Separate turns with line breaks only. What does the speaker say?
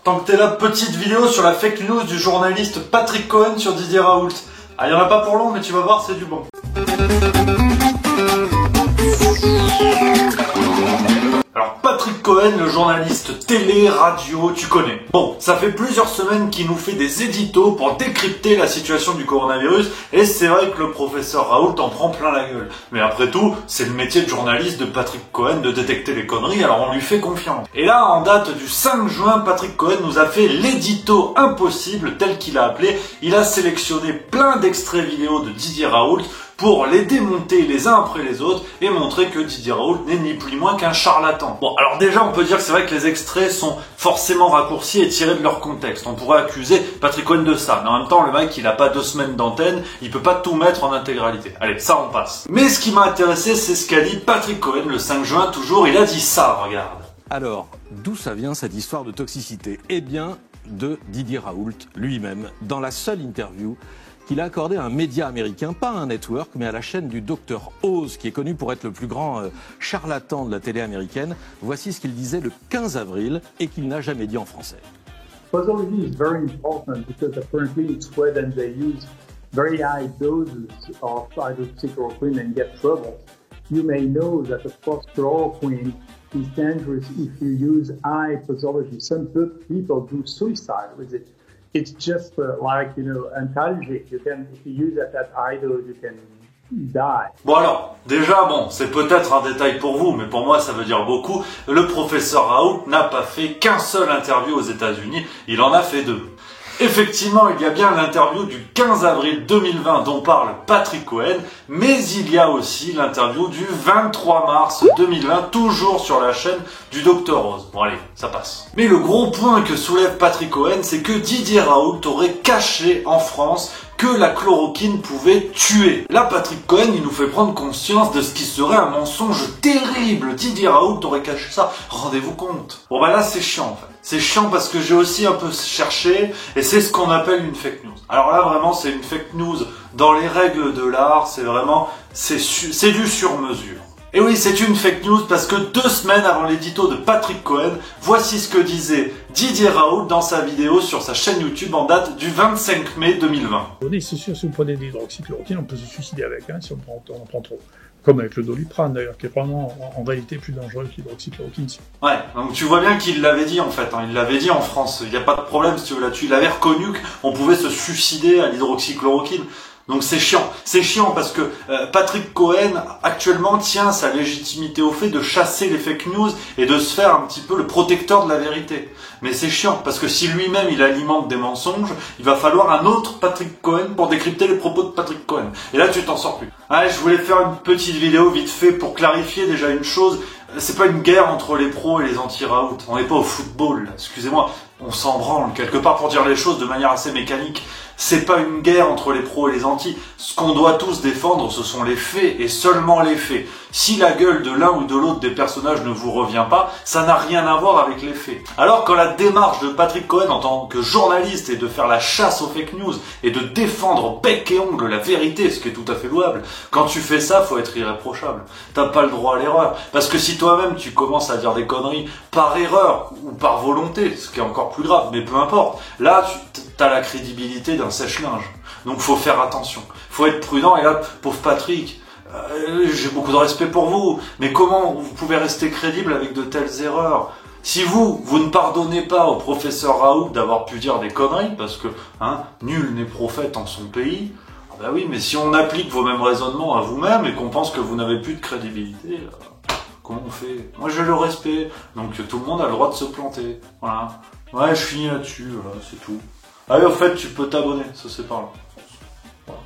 tant que t'es là, petite vidéo sur la fake news du journaliste Patrick Cohen sur Didier Raoult. Ah, il y en a pas pour long, mais tu vas voir, c'est du bon. Alors Patrick Cohen, le journaliste télé, radio, tu connais. Bon, ça fait plusieurs semaines qu'il nous fait des éditos pour décrypter la situation du coronavirus, et c'est vrai que le professeur Raoult en prend plein la gueule. Mais après tout, c'est le métier de journaliste de Patrick Cohen de détecter les conneries, alors on lui fait confiance. Et là, en date du 5 juin, Patrick Cohen nous a fait l'édito impossible, tel qu'il a appelé. Il a sélectionné plein d'extraits vidéo de Didier Raoult pour les démonter les uns après les autres et montrer que Didier Raoult n'est ni plus ni moins qu'un charlatan. Bon, alors déjà, on peut dire que c'est vrai que les extraits sont forcément raccourcis et tirés de leur contexte. On pourrait accuser Patrick Cohen de ça, mais en même temps, le mec, il a pas 2 semaines d'antenne, il peut pas tout mettre en intégralité. Allez, ça, on passe. Mais ce qui m'a intéressé, c'est ce qu'a dit Patrick Cohen le 5 juin, toujours. Il a dit ça, regarde.
Alors, d'où ça vient cette histoire de toxicité? Eh bien, de Didier Raoult lui-même, dans la seule interview qu'il a accordé à un média américain, pas à un network, mais à la chaîne du Dr Oz, qui est connu pour être le plus grand charlatan de la télé américaine. Voici ce qu'il disait le 15 avril et qu'il n'a jamais dit en français.
Posology is very important because apparently in Sweden they use very high doses of hydroxychloroquine and get trouble. You may know that of course chloroquine is dangerous if you use high posology. Some people do suicide with it. It's just like, you know, antalgic. You can, if you use it at high dose, you can die.
Bon alors, déjà, bon, c'est peut-être un détail pour vous, mais pour moi ça veut dire beaucoup. Le professeur Raoult n'a pas fait qu'un seul interview aux États-Unis, il en a fait 2. Effectivement, il y a bien l'interview du 15 avril 2020 dont parle Patrick Cohen, mais il y a aussi l'interview du 23 mars 2020, toujours sur la chaîne du Dr Oz. Bon allez, ça passe. Mais le gros point que soulève Patrick Cohen, c'est que Didier Raoult aurait caché en France que la chloroquine pouvait tuer. Là, Patrick Cohen, il nous fait prendre conscience de ce qui serait un mensonge terrible. Didier Raoult aurait caché ça. Rendez-vous compte. Bon bah là, c'est chiant en fait. C'est chiant parce que j'ai aussi un peu cherché et c'est ce qu'on appelle une fake news. Alors là, vraiment, c'est une fake news dans les règles de l'art. C'est vraiment, c'est du sur-mesure. Et oui, c'est une fake news parce que 2 semaines avant l'édito de Patrick Cohen, voici ce que disait Didier Raoult dans sa vidéo sur sa chaîne YouTube en date du 25 mai 2020.
C'est sûr, si vous prenez de l'hydroxychloroquine, on peut se suicider avec, hein, si on en prend trop. Comme avec le Doliprane d'ailleurs, qui est vraiment en réalité plus dangereux que l'hydroxychloroquine.
Ouais, donc tu vois bien qu'il l'avait dit en fait, hein, il l'avait dit en France, il n'y a pas de problème si tu veux là-dessus, il avait reconnu qu'on pouvait se suicider à l'hydroxychloroquine. Donc c'est chiant parce que Patrick Cohen actuellement tient sa légitimité au fait de chasser les fake news et de se faire un petit peu le protecteur de la vérité. Mais c'est chiant parce que si lui-même il alimente des mensonges, il va falloir un autre Patrick Cohen pour décrypter les propos de Patrick Cohen. Et là tu t'en sors plus. Ouais, je voulais faire une petite vidéo vite fait pour clarifier déjà une chose. C'est pas une guerre entre les pros et les anti-Raoult. On n'est pas au football, excusez-moi. On s'en branle quelque part pour dire les choses de manière assez mécanique. C'est pas une guerre entre les pros et les anti. Ce qu'on doit tous défendre, ce sont les faits et seulement les faits. Si la gueule de l'un ou de l'autre des personnages ne vous revient pas, ça n'a rien à voir avec les faits. Alors quand la démarche de Patrick Cohen en tant que journaliste est de faire la chasse aux fake news et de défendre bec et ongle la vérité, ce qui est tout à fait louable, quand tu fais ça, faut être irréprochable. T'as pas le droit à l'erreur. Parce que si toi-même tu commences à dire des conneries par erreur ou par volonté, ce qui est encore plus grave, mais peu importe, là t'as la crédibilité d'un sèche-linge. Donc faut faire attention. Faut être prudent et là, pauvre Patrick, j'ai beaucoup de respect pour vous, mais comment vous pouvez rester crédible avec de telles erreurs? Si vous ne pardonnez pas au professeur Raoult d'avoir pu dire des conneries, parce que nul n'est prophète en son pays, bah oui, mais si on applique vos mêmes raisonnements à vous-même et qu'on pense que vous n'avez plus de crédibilité, comment on fait? Moi j'ai le respect, donc tout le monde a le droit de se planter. Voilà. Ouais, je finis là-dessus, voilà, c'est tout. Allez, au fait, tu peux t'abonner, ça c'est par là. Voilà.